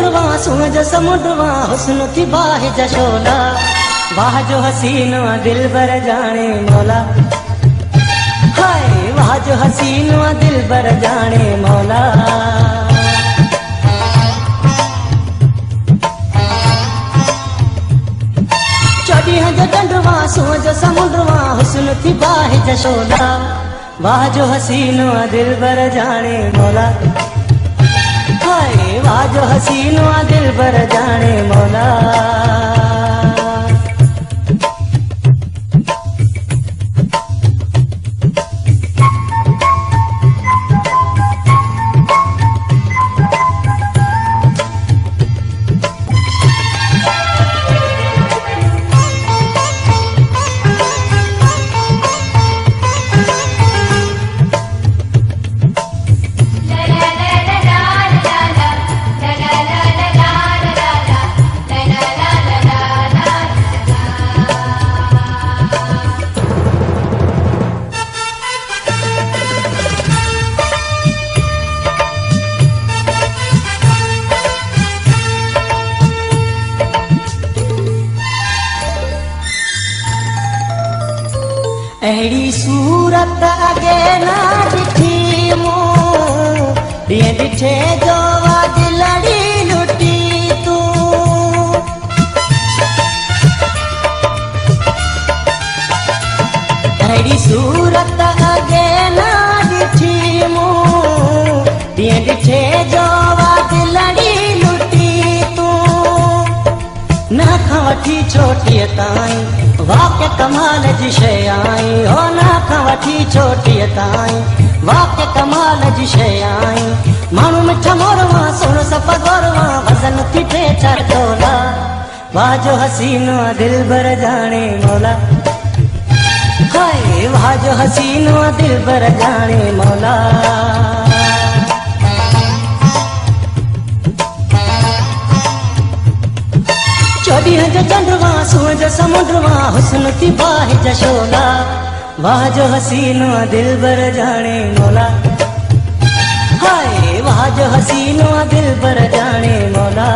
चंद्रवा सूरज समुद्रवा हुस्न थी बाह जशोला वाह जो हसीन दिल बर जाने मौला हाय वाह जो हसीन दिल बर जाने मौला चौड़ी जो चंद्रवा सूरज समुद्रवा हुस्न थी बाह जशोला वाह जो हसीन दिल बर जाने मौला हाय वाह जो हसीन दिल बर जाने मौला अहिड़ी सूरत अगे ना ॾिठी मूं ॾींहं ॾिठे जो वाज लड़ी लुटी तूं अहिड़ी सूरत अगे ना ॾिठी मूं ॾींहं ॾिठे जो वाज लड़ी लुटी तूं न खां वठी चोटीअ ताईं वाक्य कमाल जी शइ आई हो ना खां वठी चोटीअ ताईं वाक्य कमाल जी शइ आई माण्हू मिठा मोरवा सुण सप गोरवा वज़न थी टे चार तोला वाह जो हसीन दिल बर जाने मौला हाय वाह जो हसीन दिल बर जाने मौला चौड़ी जो चंद्रवा सूरज समुद्रवा हुस्न थी बाह जशोला वाह जो हसीन दिल बर जाने मौला हाय वाह जो हसीन दिल बर जाने मौला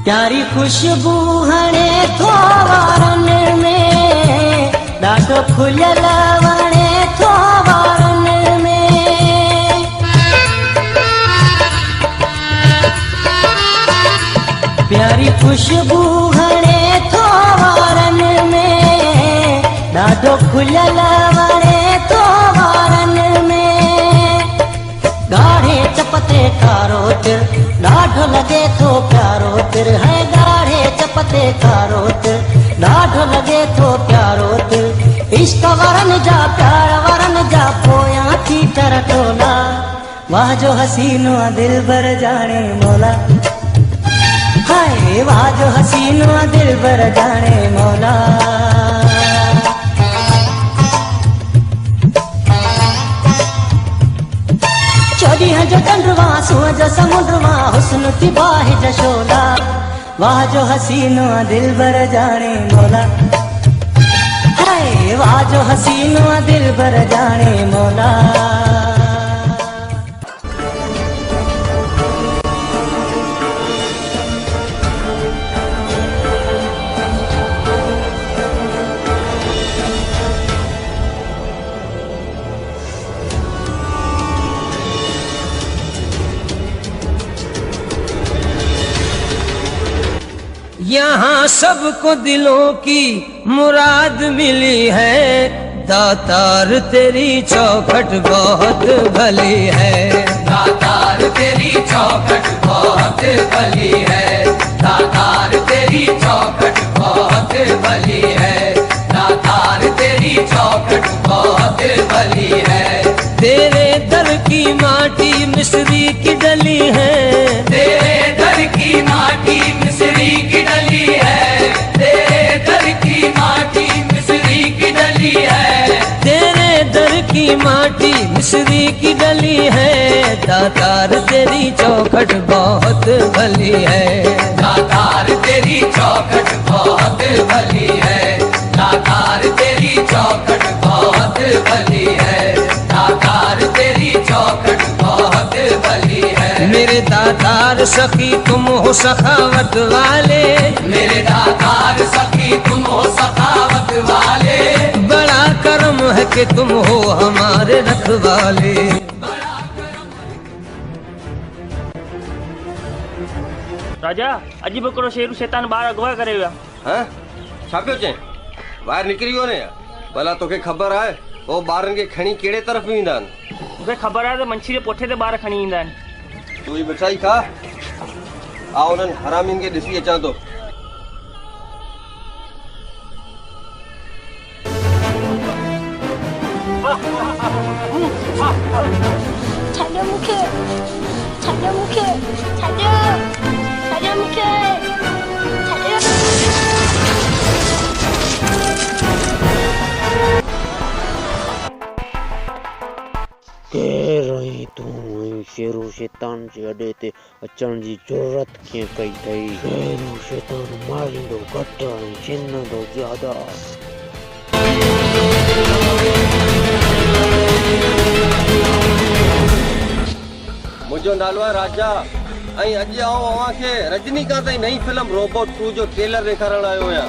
प्यारी खुशबू हणे थो वारनि में ॾाढो खुलियल वणे थो वारनि में प्यारी खुशबू हणे थो वारनि में ॾाढो खुलियल वणे थो वारनि में ॻाढ़े चपते कारो तिर ॾाढो लॻे थो प्यारो तिर है ॻाढ़े चपते कारो तिर ॾाढो लॻे थो प्यारो तिर इश्क वरन जा प्यार वरन जा पोयां थी तर टोला वाह जो हसीन दिल बर जाने मौला हाय वाह जो हसीन दिल बर जाने मौला चौड़ी जो चंद्रवा सूरज समुद्रवा हुस्न थी बाह जशोला वाह जो हसीन दिल बर जाने मौला हाय वाह जो हसीन दिल बर जाने मौला यहाँ सबको दिलों की मुराद मिली है दातार तेरी चौखट बहुत भली है दातार तेरी चौखट बहुत भली है दातार तेरी चौखट बहुत भली है दातार तेरी चौखट बहुत भली है तेरे दर की माटी मिस्री की डली है तेरे दर की माटी मिस्री की डली की माटी मिस्री की डली है, दातार तेरी चौखट बहुत भली है। दातार तेरी चौखट बहुत भली है, दातार तेरी चौखट बहुत भली है, दातार तेरी चौखट बहुत भली है। मेरे दातार सखी तुम हो सखावत वाले, मेरे दातार सखी तुम हो सखावत वाले, बड़ा करम है कि तुम हो हमारे रखवाले। राजा अजी बकरो शेरू शैतान बाहर अगवा करे विया। हाँ छा पियो चए? ॿाहिरि निकिरी वियो ने? भला तोखे ख़बर आहे वो ॿारनि खे खणी कहिड़े तरफ़ वेंदा आहिनि? मूंखे ख़बर आहे त मंछी जे पोठे ते ॿार खणी ईंदा आहिनि। तूं ही मिठाई खा, आ उन्हनि हरामियुनि खे ॾिसी अचां थो। छाड़ो मूंखे, छाड़ो मूंखे, छाड़ो, छाड़ो मूंखे, छाड़ो। केरु आहीं तूं? शेरू शैतान जे अॾे ते अचण जी ज़रूरत कीअं कई अथई? शेरू शैतान मारींदो घटि ऐं छीनंदो ज्यादा। मुंहिंजो नालो आहे राजा ऐं अॼु आउं अव्हां खे रजनीकांत जी नई फिल्म रोबोट 2 जो ट्रेलर ॾेखारण आयो आहियां।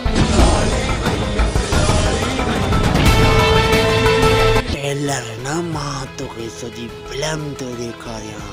ट्रेलर न, मां तोखे सॼी फिल्म थो ॾेखारियां।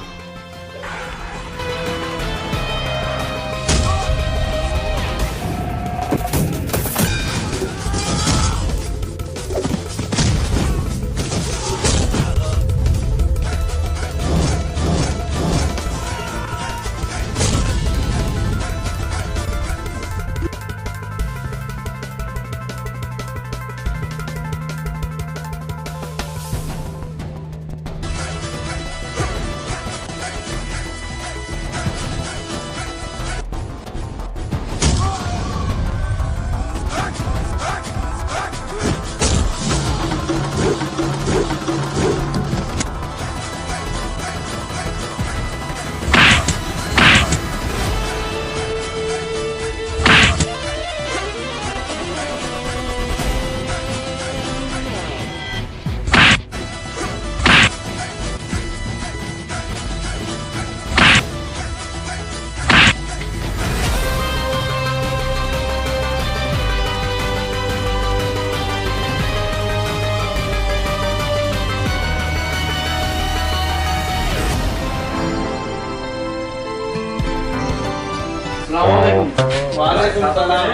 वालेकुम सलाम।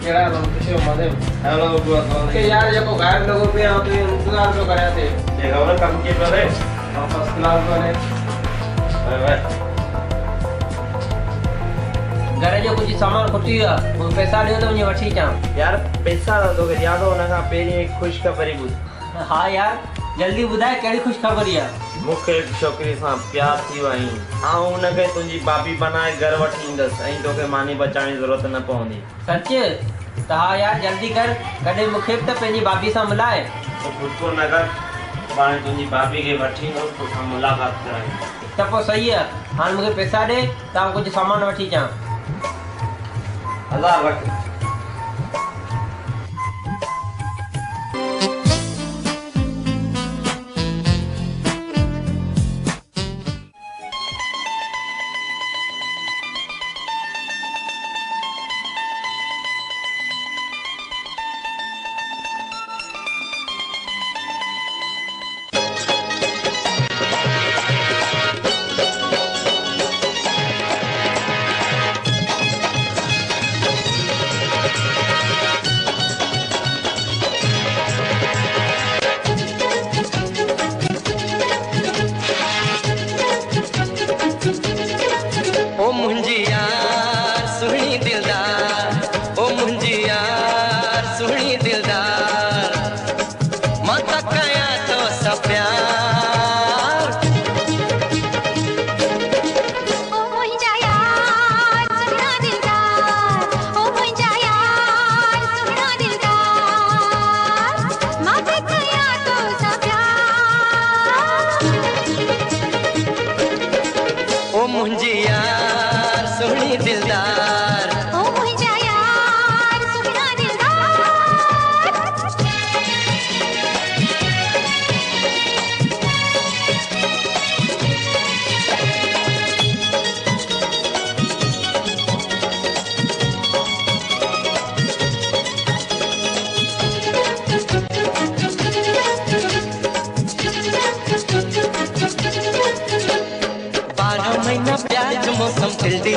केड़ा लोग किसे मदे हेलो के यार जेको गायब लोगो पे आप इंतजार तो करया थे ये खबर कम के करे फर्स्ट क्लास वाले भाई घर जो कुछ सामान खुटी वियो आहे, मूंखे पैसा ॾियो त वञी वठी अचां। यार पैसा त तोखे ॾियां थो, हुन खां पहिरीं ख़ुशख़बरी ॿुध। हा यार जल्दी ॿुधाए कहिड़ी ख़ुशख़बरी आहे। मूंखे हिकु छोकिरी सां प्यार थी वियो आहीं, ऐं हुनखे तुंहिंजी भाभी बनाए घर वठी ईंदसि ऐं तोखे मानी बचाइण जी ज़रूरत न पवंदी। सच? त हा यार जल्दी कर, कॾहिं मूंखे बि त पंहिंजी भाभी सां मिलाए। तूं गुस्सो न कर, हाणे तुंहिंजी भाभी खे वठी ईंदुसि, तोखां मुलाक़ात कराईं। त पोइ सही आहे, हाणे मूंखे पैसा ॾे त कुझु सामान वठी अचां। अल्लाह रख।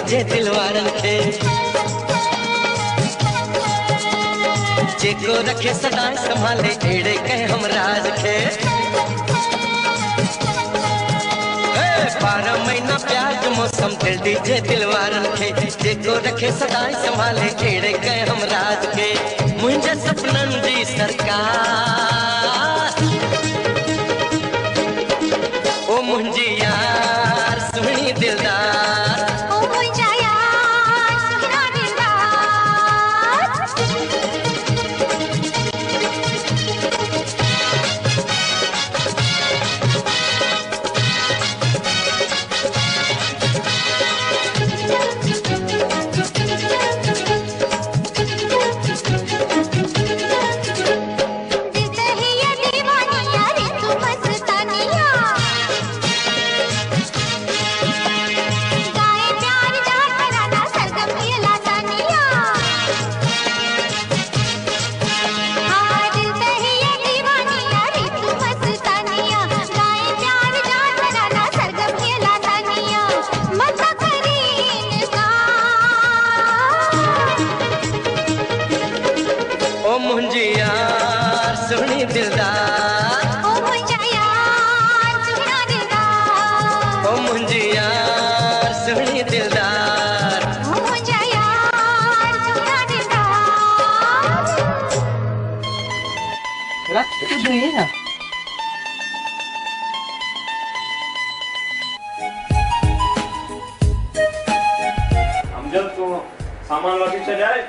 जे दिलवारन खे जेको रखे सदा संभाले एड़े कह हम राज खे 12 महीना प्यार जो मौसम दिल दीजे दिलवारन खे जेको रखे सदा संभाले एड़े कह हम राज खे मुंहिंजे सपनन जी सरकार ओ मुंहिंजी यार सुहिणी दिलदार ओ मुंहिंजा यार सुहिणा दिलदार अमजद को सामान रखी छॾाए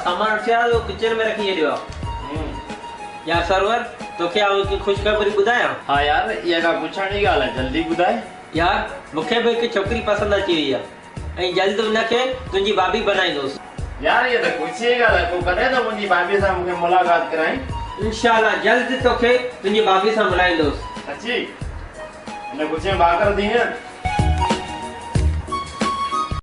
सामान रखिया तो किचन में रखी दियो यार सरवर तो क्या उसकी खुशखबरी बुधाया हाँ यार ये का पुछण जी ॻाल्हि आहे जल्दी ॿुधाए यार मूंखे भी एक छोकरी पसंद अची वई आहे ऐं जल्द उनखे तुंहिंजी भाभी बनाईंदोसि यार ये तो कुछ ही ॻाल्हि आहे तूं कॾहिं तो मुंहिंजी भाभी सां मूंखे मुलाक़ात कराई इंशाल्लाह जल्द तोखे तुंहिंजी भाभी सां मिलाईंदोसि सची हिन कुझु भाकर थी